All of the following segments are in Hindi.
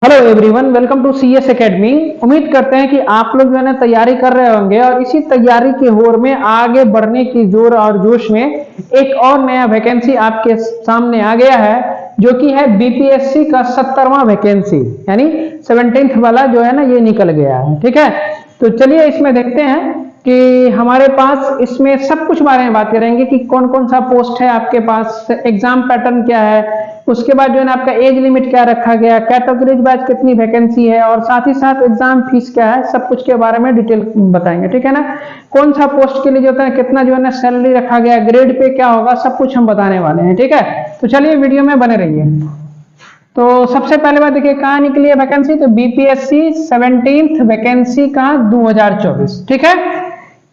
Hello everyone, welcome to CS academy. उम्मीद करते हैं कि आप लोग जो है ना तैयारी कर रहे होंगे और इसी तैयारी के होड़ में आगे बढ़ने की जोर और जोश में एक और नया वैकेंसी आपके सामने आ गया है, जो कि है बीपीएससी का 70वां वैकेंसी, यानी 17th वाला जो है ना ये निकल गया है। ठीक है, तो चलिए इसमें देखते हैं कि हमारे पास इसमें सब कुछ बारे में बात करेंगे कि कौन कौन सा पोस्ट है आपके पास, एग्जाम पैटर्न क्या है, उसके बाद जो है ना आपका एज लिमिट क्या रखा गया, कैटेगरीज वाइज कितनी वैकेंसी है और साथ ही साथ एग्जाम फीस क्या है, सब कुछ के बारे में डिटेल बताएंगे। ठीक है ना, कौन सा पोस्ट के लिए जो है कितना जो है ना सैलरी रखा गया, ग्रेड पे क्या होगा, सब कुछ हम बताने वाले हैं। ठीक है, तो चलिए वीडियो में बने रहिए। तो सबसे पहले बात देखिए कहाँ निकली है वैकेंसी, तो बीपीएससी 17th वैकेंसी का 2024। ठीक है,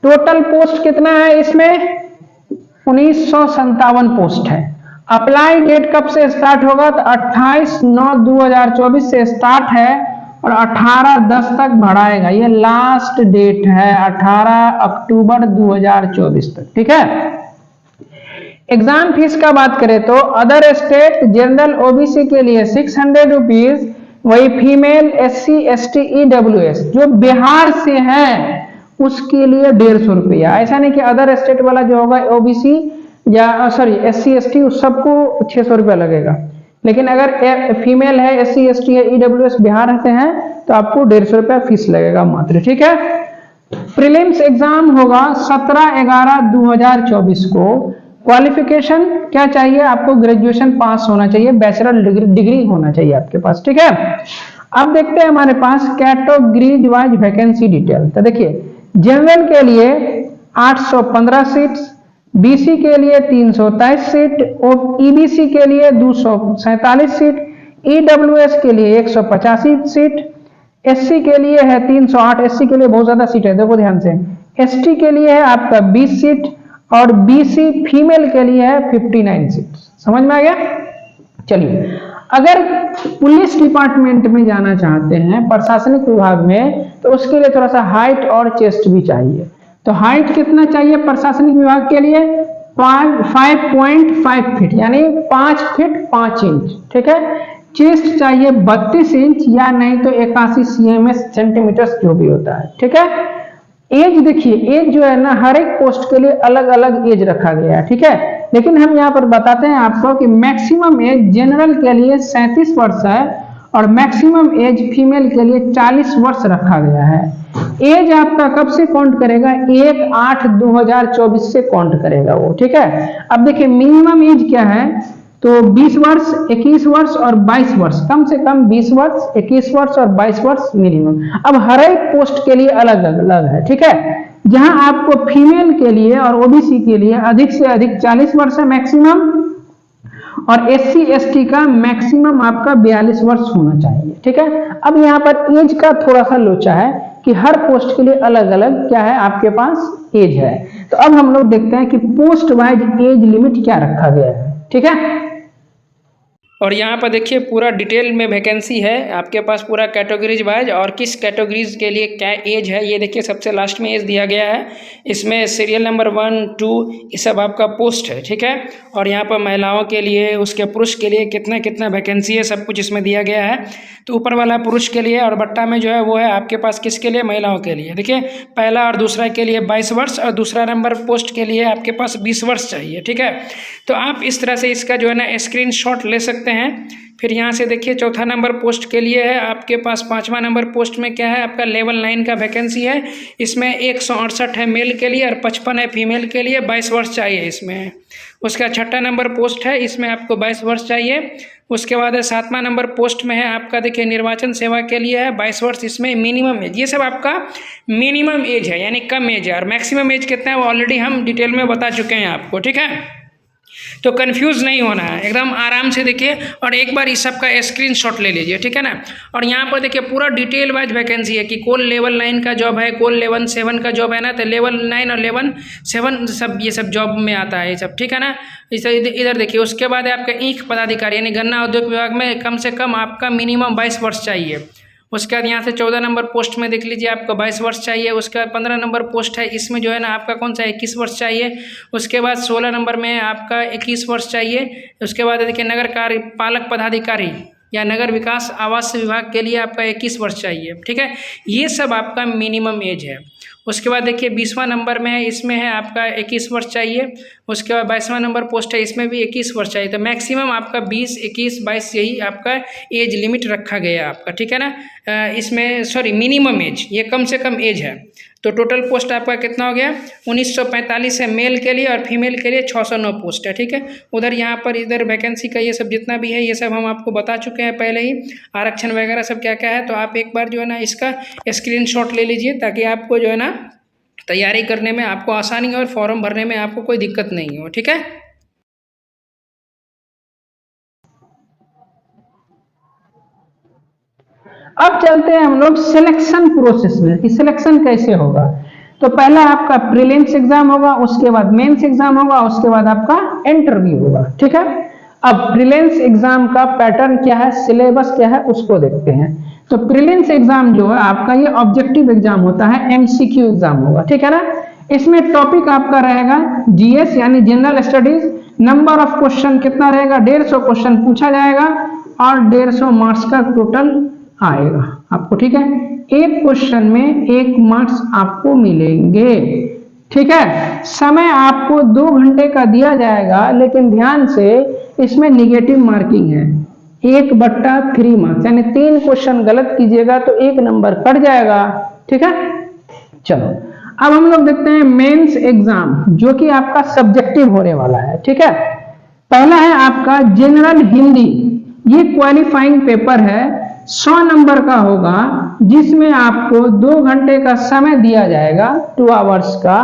टोटल पोस्ट कितना है इसमें, 1957 पोस्ट है। अप्लाई डेट कब से स्टार्ट होगा, तो 28/9/2024 से स्टार्ट है और 18/10 तक बढ़ाएगा। ये लास्ट डेट है 18 अक्टूबर 2024 तक। ठीक है, एग्जाम फीस का बात करें तो अदर स्टेट जनरल ओबीसी के लिए 600 रुपीज, वही फीमेल SC ST EWS जो बिहार से है उसके लिए 150 रुपया। ऐसा नहीं कि अदर स्टेट वाला जो होगा ओबीसी या सॉरी SC ST उस सबको 600 रुपया लगेगा, लेकिन अगर फीमेल है SC ST है EWS बिहार से हैं तो आपको 150 रुपया फीस लगेगा मात्र। ठीक है, प्रीलिम्स एग्जाम होगा 17/11/2024 को। क्वालिफिकेशन क्या चाहिए आपको, ग्रेजुएशन पास होना चाहिए, बैचलर डिग्री होना चाहिए आपके पास। ठीक है, अब देखते हैं हमारे पास कैटेगरीज वाइज वैकेंसी डिटेल। तो देखिए जनरल के लिए 815 सीट्स, बीसी के लिए 323 सीट, ईबीसी के लिए 247 सीट, ईडब्ल्यूएस के लिए 185 सीट, एससी के लिए है 308, एससी के लिए बहुत ज्यादा सीट है, देखो ध्यान से। एसटी के लिए है आपका 20 सीट और बीसी फीमेल के लिए है 59 सीट। समझ में आ गया। चलिए, अगर पुलिस डिपार्टमेंट में जाना चाहते हैं प्रशासनिक विभाग में, तो उसके लिए थोड़ा सा हाइट और चेस्ट भी चाहिए। तो हाइट कितना चाहिए प्रशासनिक विभाग के लिए, 5.5 फीट यानी 5 फीट 5 इंच। ठीक है, चेस्ट चाहिए 32 इंच या नहीं तो 81 cms सेंटीमीटर जो भी होता है। ठीक है, एज देखिए, एज जो है ना हर एक पोस्ट के लिए अलग अलग एज रखा गया है। ठीक है, लेकिन हम यहाँ पर बताते हैं आपको कि मैक्सिमम एज जनरल के लिए 37 वर्ष है और मैक्सिमम एज फीमेल के लिए 40 वर्ष रखा गया है। एज आपका कब से काउंट करेगा, 1/8/2024 से काउंट करेगा वो। ठीक है, अब देखिए मिनिमम एज क्या है, तो 20 वर्ष, 21 वर्ष और 22 वर्ष, कम से कम 20 वर्ष, 21 वर्ष और 22 वर्ष मिनिमम। अब हर एक पोस्ट के लिए अलग अलग है। ठीक है, जहां आपको फीमेल के लिए और ओबीसी के लिए अधिक से अधिक 40 वर्ष है मैक्सिमम, और SC ST का मैक्सिमम आपका 42 वर्ष होना चाहिए। ठीक है, अब यहाँ पर एज का थोड़ा सा लोचा है कि हर पोस्ट के लिए अलग अलग क्या है आपके पास एज है। तो अब हम लोग देखते हैं कि पोस्ट वाइज एज लिमिट क्या रखा गया है। ठीक है, और यहाँ पर देखिए पूरा डिटेल में वैकेंसी है आपके पास, पूरा कैटेगरीज वाइज और किस कैटेगरीज के लिए क्या एज है ये देखिए सबसे लास्ट में एज दिया गया है। इसमें सीरियल नंबर 1, 2 ये सब आपका पोस्ट है। ठीक है, और यहाँ पर महिलाओं के लिए, उसके पुरुष के लिए कितना कितना वैकेंसी है सब कुछ इसमें दिया गया है। तो ऊपर वाला पुरुष के लिए और बट्टा में जो है वो है आपके पास किसके लिए, महिलाओं के लिए। देखिए पहला और दूसरा के लिए 22 वर्ष और दूसरा नंबर पोस्ट के लिए आपके पास 20 वर्ष चाहिए। ठीक है, तो आप इस तरह से इसका जो है ना स्क्रीनशॉट ले सकते हैं। फिर यहाँ से देखिए चौथा नंबर पोस्ट के लिए है आपके पास, 5वां नंबर पोस्ट में क्या है आपका लेवल 9 का वैकेंसी है। इसमें 168 है मेल के लिए और 55 है फीमेल के लिए, 22 वर्ष चाहिए इसमें। उसका 6ठा नंबर पोस्ट है, इसमें आपको 22 वर्ष चाहिए। उसके बाद 7वां नंबर पोस्ट में है आपका देखिए निर्वाचन सेवा के लिए है 22 वर्ष, इसमें मिनिमम एज। ये सब आपका मिनिमम एज है यानी कम एज है, और मैक्सिमम एज कितना है वो ऑलरेडी हम डिटेल में बता चुके हैं आपको। ठीक है, तो कंफ्यूज नहीं होना है, एकदम आराम से देखिए और एक बार इस सब का स्क्रीनशॉट ले लीजिए। ठीक है ना, और यहाँ पर देखिए पूरा डिटेल वाइज वैकेंसी है कि कौन लेवल 9 का जॉब है, कौन लेवल 7 का जॉब है ना, तो लेवल 9 और लेवल 7 सब ये सब जॉब में आता है ये सब। ठीक है ना, इधर देखिए उसके बाद आपका ईख पदाधिकारी यानी गन्ना उद्योग विभाग में कम से कम आपका मिनिमम 22 वर्ष चाहिए। उसके बाद यहाँ से 14 नंबर पोस्ट में देख लीजिए आपको 22 वर्ष चाहिए। उसके बाद 15 नंबर पोस्ट है, इसमें जो है ना आपका कौन सा 21 वर्ष चाहिए। उसके बाद 16 नंबर में आपका 21 वर्ष चाहिए। उसके बाद देखिए नगर कार्य पालक पदाधिकारी या नगर विकास आवास विभाग के लिए आपका 21 वर्ष चाहिए, ठीक है। ये सब आपका मिनिमम एज है। उसके बाद देखिए 20वां नंबर में है, इसमें है आपका 21 वर्ष चाहिए। उसके बाद 22वां नंबर पोस्ट है, इसमें भी 21 वर्ष चाहिए। तो मैक्सिमम आपका 20, 21, 22 यही आपका एज लिमिट रखा गया है आपका, ठीक है ना। इसमें सॉरी मिनिमम एज, ये कम से कम एज है। तो टोटल पोस्ट आपका कितना हो गया, 1945 है मेल के लिए, और फीमेल के लिए 609 पोस्ट है, ठीक है। उधर यहाँ पर इधर वैकेंसी का ये सब जितना भी है ये सब हम आपको बता चुके हैं पहले ही, आरक्षण वगैरह सब क्या क्या है। तो आप एक बार जो है ना इसका स्क्रीनशॉट ले लीजिए, ताकि आपको जो है ना तैयारी करने में आपको आसानी हो और फॉर्म भरने में आपको कोई दिक्कत नहीं हो, ठीक है। अब चलते हैं हम लोग सिलेक्शन प्रोसेस में कि सिलेक्शन कैसे होगा। तो पहला आपका प्रीलिम्स एग्जाम होगा, उसके बाद मेंस एग्जाम होगा, उसके बाद आपका इंटरव्यू होगा, ठीक है। अब प्रीलिम्स एग्जाम का पैटर्न क्या है, सिलेबस क्या है, उसको देखते हैं। तो प्रीलिम्स एग्जाम जो है आपका ये ऑब्जेक्टिव एग्जाम होता है, एमसीक्यू एग्जाम होगा, ठीक है ना। इसमें टॉपिक आपका रहेगा जीएस यानी general studies. Number of question कितना रहेगा, 150 क्वेश्चन पूछा जाएगा और 150 मार्क्स का टोटल आएगा आपको, ठीक है। एक क्वेश्चन में 1 मार्क्स आपको मिलेंगे, ठीक है। समय आपको 2 घंटे का दिया जाएगा, लेकिन ध्यान से इसमें निगेटिव मार्किंग है, 1/3 मार्क्स, यानी 3 क्वेश्चन गलत कीजिएगा तो 1 नंबर कट जाएगा, ठीक है। चलो अब हम लोग देखते हैं मेंस एग्जाम, जो कि आपका सब्जेक्टिव होने वाला है, ठीक है। पहला है आपका जनरल हिंदी, ये क्वालिफाइंग पेपर है, 100 नंबर का होगा, जिसमें आपको 2 घंटे का समय दिया जाएगा, 2 आवर्स का,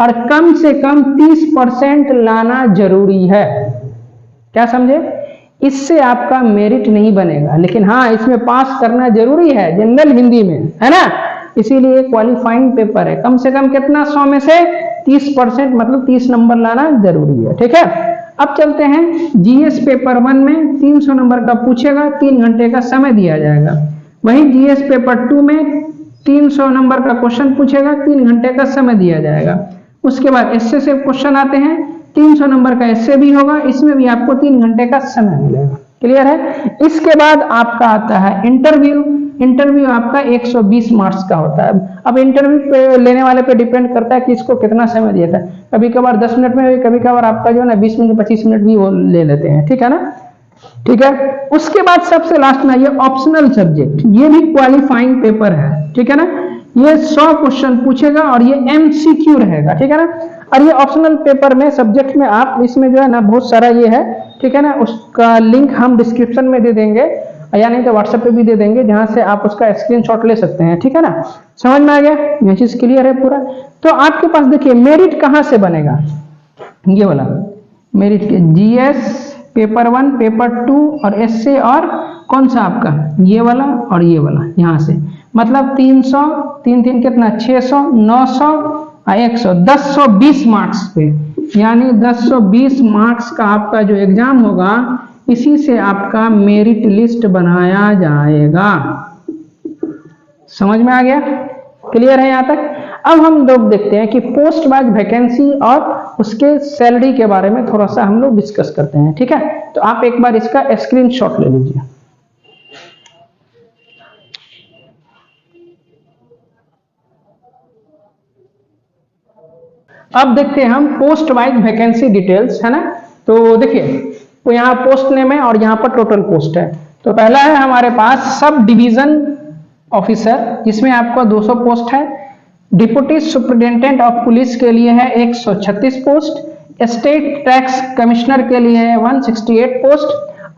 और कम से कम 30% लाना जरूरी है। क्या समझे, इससे आपका मेरिट नहीं बनेगा, लेकिन हाँ इसमें पास करना जरूरी है जनरल हिंदी में, है ना। इसीलिए क्वालिफाइंग पेपर है, कम से कम कितना, 100 में से 30%, मतलब 30 नंबर लाना जरूरी है, ठीक है। अब चलते हैं जीएस पेपर 1 में 300 नंबर का पूछेगा, 3 घंटे का समय दिया जाएगा। वहीं जीएस पेपर 2 में 300 नंबर का क्वेश्चन पूछेगा, 3 घंटे का समय दिया जाएगा। उसके बाद एसए से क्वेश्चन आते हैं, 300 नंबर का एसए भी होगा, इसमें भी आपको 3 घंटे का समय मिलेगा, क्लियर है। इसके बाद आपका आता है इंटरव्यू। इंटरव्यू आपका 120 मार्क्स का होता है। अब इंटरव्यू पे लेने वाले पे डिपेंड करता है कि इसको कितना समय दिया था, कभी कभार 10 मिनट में, कभी कभार आपका जो है ना 20 मिनट 25 मिनट भी वो ले लेते हैं, ठीक है ना, ठीक है। उसके बाद सबसे लास्ट में ये ऑप्शनल सब्जेक्ट, ये भी क्वालिफाइंग पेपर है, ठीक है ना। ये 100 क्वेश्चन पूछेगा और ये एमसीक्यू रहेगा, ठीक है ना। और ये ऑप्शनल पेपर में सब्जेक्ट में आप इसमें जो है ना बहुत सारा ये है, ठीक है ना, उसका लिंक हम डिस्क्रिप्शन में दे देंगे, या नहीं तो व्हाट्सएप पे भी दे देंगे, जहां से आप उसका स्क्रीनशॉट ले सकते हैं, ठीक है ना। समझ में आ गया, ये चीज क्लियर है पूरा। तो आपके पास देखिए मेरिट कहां से बनेगा, ये वाला मेरिट के जीएस पेपर 1, पेपर 2 और एसए, और कौन सा आपका ये वाला और ये वाला, यहां से मतलब 300, 3 कितना, 600, 900 और 100, 1020 मार्क्स पे, यानी 1020 मार्क्स का आपका जो एग्जाम होगा, इसी से आपका मेरिट लिस्ट बनाया जाएगा। समझ में आ गया, क्लियर है यहां तक। अब हम लोग देखते हैं कि पोस्ट वाइज वैकेंसी और उसके सैलरी के बारे में थोड़ा सा हम लोग डिस्कस करते हैं, ठीक है। तो आप एक बार इसका स्क्रीनशॉट ले लीजिए। अब देखते हैं हम पोस्ट वाइज वैकेंसी डिटेल्स, है ना। तो देखिए तो यहाँ पोस्ट नेम है और यहाँ पर टोटल पोस्ट है। तो पहला है हमारे पास सब डिवीजन ऑफिसर, जिसमें आपका 200 पोस्ट है। डिप्टी सुपरिटेंडेंट ऑफ पुलिस के लिए है 136 पोस्ट। स्टेट टैक्स कमिश्नर के लिए है 168 पोस्ट।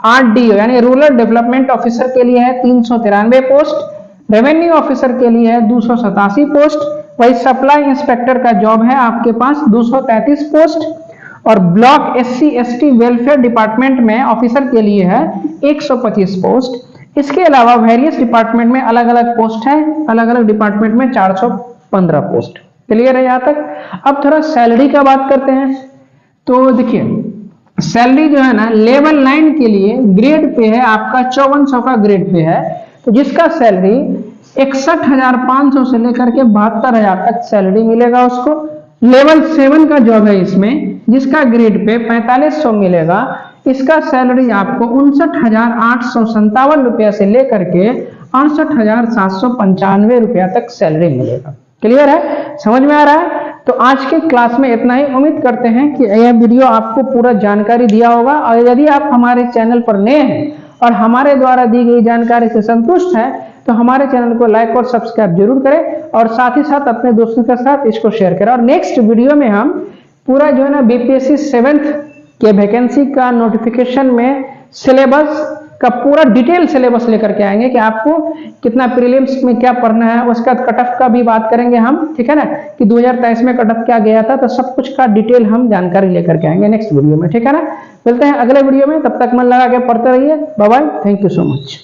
आरडीओ यानी रूरल डेवलपमेंट ऑफिसर के लिए है 393 पोस्ट। रेवेन्यू ऑफिसर के लिए है 287 पोस्ट। वही सप्लाई इंस्पेक्टर का जॉब है आपके पास 233 पोस्ट। और block SC ST welfare department में ऑफिसर के लिए है 125 पोस्ट। इसके अलावा वेरियस डिपार्टमेंट में अलग अलग पोस्ट है, अलग अलग डिपार्टमेंट में 415 पोस्ट। क्लियर है यहाँ तक। अब थोड़ा सैलरी का बात करते हैं। तो देखिए सैलरी जो है ना लेवल 9 के लिए ग्रेड पे है आपका 5400 का ग्रेड पे है, तो जिसका सैलरी 61,500 से लेकर के 72,000 तक सैलरी मिलेगा उसको। लेवल 7 का जॉब है इसमें, जिसका ग्रेड पे 4500 मिलेगा। इसका सैलरी आपको 59,857 रुपया से लेकर के 68,795 रुपया तक सैलरी मिलेगा। क्लियर है, समझ में आ रहा है? तो आज के क्लास में इतना ही। उम्मीद करते हैं कि यह वीडियो आपको पूरा जानकारी दिया होगा, और यदि आप हमारे चैनल पर नए हैं और हमारे द्वारा दी गई जानकारी से संतुष्ट हैं तो हमारे चैनल को लाइक और सब्सक्राइब जरूर करें, और साथ ही साथ अपने दोस्तों के साथ इसको शेयर करें। और नेक्स्ट वीडियो में हम पूरा जो है ना बीपीएससी 7th के वैकेंसी का नोटिफिकेशन में सिलेबस का पूरा डिटेल सिलेबस लेकर के आएंगे कि आपको कितना प्रीलिम्स में क्या पढ़ना है, उसका कट ऑफ का भी बात करेंगे हम, ठीक है ना, कि 2023 में कट ऑफ क्या गया था, तो सब कुछ का डिटेल हम जानकारी लेकर के आएंगे नेक्स्ट वीडियो में, ठीक है ना। मिलते हैं अगले वीडियो में, तब तक मन लगा के पढ़ते रहिए। Bye bye, thank you so much.